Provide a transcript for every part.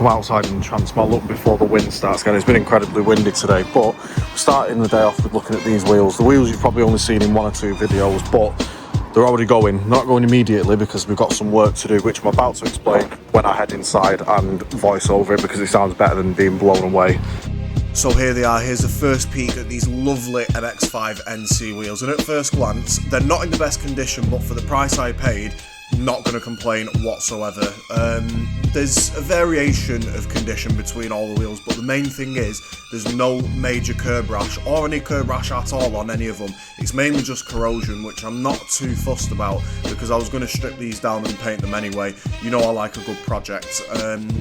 outside and chance my luck before the wind starts again. It's been incredibly windy today, but we're starting the day off with looking at these wheels. The wheels you've probably only seen in 1 or 2 videos, but they're already going. Not going immediately because we've got some work to do, which I'm about to explain when I head inside and voice over it, because it sounds better than being blown away. So here they are. Here's the first peek at these lovely MX5 NC wheels, and at first glance they're not in the best condition, but for the price I paid, not going to complain whatsoever. There's a variation of condition between all the wheels, but the main thing is there's no major curb rash or any curb rash at all on any of them. It's mainly just corrosion, which I'm not too fussed about because I was going to strip these down and paint them anyway. You know I like a good project.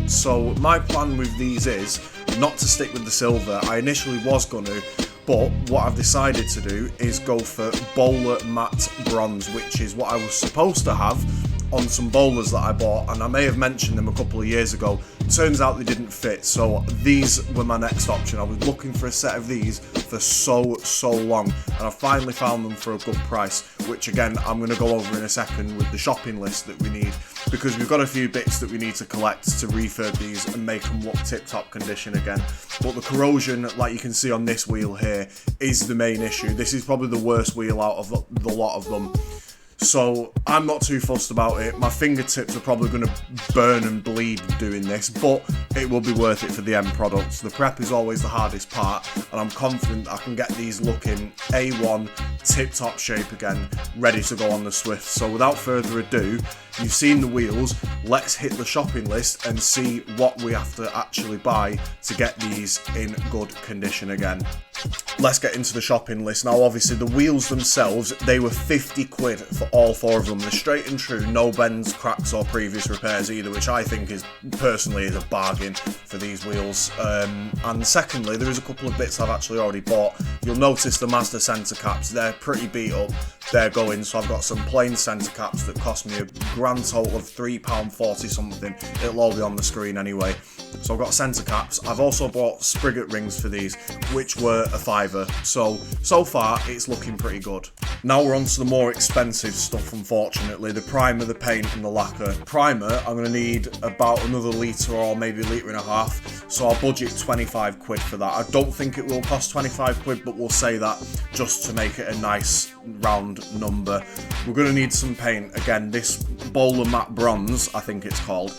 So my plan with these is not to stick with the silver. I initially was going to, but what I've decided to do is go for bowler matte bronze, which is what I was supposed to have on some bowlers that I bought, and I may have mentioned them a couple of years ago. Turns out they didn't fit, so these were my next option. I was looking for a set of these for so long, and I finally found them for a good price, which again I'm going to go over in a second with the shopping list that we need, because we've got a few bits that we need to collect to refurb these and make them look tip-top condition again. But the corrosion, like you can see on this wheel here, is the main issue. This is probably the worst wheel out of the lot of them. So I'm not too fussed about it. My fingertips are probably going to burn and bleed doing this, but it will be worth it for the end products. The prep is always the hardest part, and I'm confident I can get these looking A1, tip-top shape again, ready to go on the Swift. So without further ado, you've seen the wheels, let's hit the shopping list and see what we have to actually buy to get these in good condition again. Let's get into the shopping list. Now obviously the wheels themselves, they were 50 quid for all 4 of them. They're straight and true, no bends, cracks or previous repairs either, which I think is personally is a bargain for these wheels. And secondly, there is a couple of bits I've actually already bought. You'll notice the Mazda centre caps, they're pretty beat up. They're going, so I've got some plain centre caps that cost me a grand total of £3.40 something. It'll all be on the screen anyway. So I've got centre caps. I've also bought Sprigget rings for these, which were a £5. So far it's looking pretty good. Now we're on to the more expensive stuff, unfortunately. The primer, the paint and the lacquer. Primer, I'm going to need about another litre or maybe a litre and a half. So I'll budget 25 quid for that. I don't think it will cost 25 quid, but we'll say that just to make it a nice round number. We're going to need some paint. Again, this bowler matte bronze, I think it's called,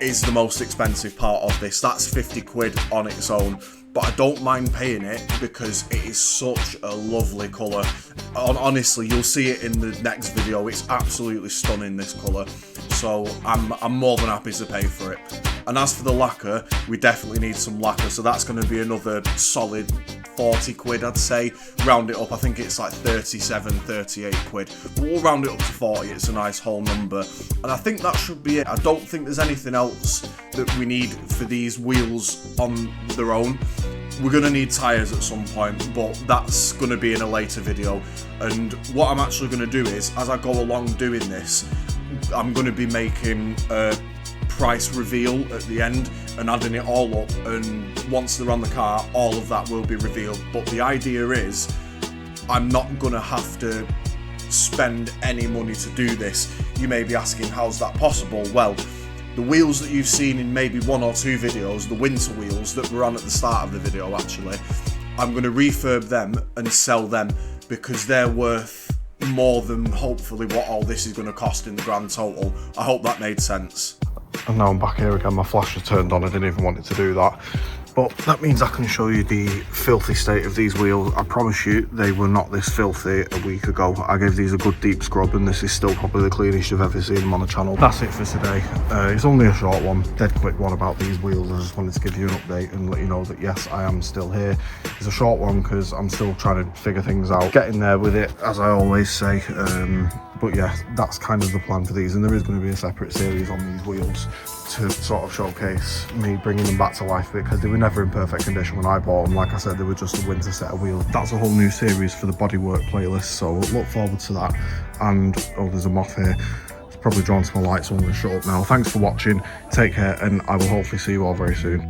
is the most expensive part of this. That's 50 quid on its own, but I don't mind paying it because it is such a lovely colour. Honestly, you'll see it in the next video. It's absolutely stunning, this colour. So I'm more than happy to pay for it. And as for the lacquer, we definitely need some lacquer, so that's going to be another solid 40 quid, I'd say. Round it up, I think it's like 37, 38 quid. But we'll round it up to 40, it's a nice whole number. And I think that should be it. I don't think there's anything else that we need for these wheels on their own. We're going to need tyres at some point, but that's going to be in a later video. And what I'm actually going to do is, as I go along doing this, I'm going to be making a price reveal at the end and adding it all up, and once they're on the car, all of that will be revealed. But the idea is I'm not going to have to spend any money to do this. You may be asking, how's that possible? Well, the wheels that you've seen in maybe 1 or 2 videos, the winter wheels that were on at the start of the video actually, I'm going to refurb them and sell them because they're worth more than hopefully what all this is going to cost in the grand total. I hope that made sense. And now I'm back here again, my flash was turned on, I didn't even want it to do that. But that means I can show you the filthy state of these wheels. I promise you, they were not this filthy a week ago. I gave these a good deep scrub and this is still probably the cleanest you've ever seen them on the channel. That's it for today. It's only a short one, dead quick one about these wheels. I just wanted to give you an update and let you know that yes, I am still here. It's a short one because I'm still trying to figure things out. Getting there with it, as I always say. But yeah, that's kind of the plan for these, and there is going to be a separate series on these wheels to sort of showcase me bringing them back to life, because they were never in perfect condition when I bought them. Like I said, they were just a winter set of wheels. That's a whole new series for the bodywork playlist, so look forward to that. And oh, there's a moth here. It's probably drawn to my light, so I'm going to shut up now. Thanks for watching, take care, and I will hopefully see you all very soon.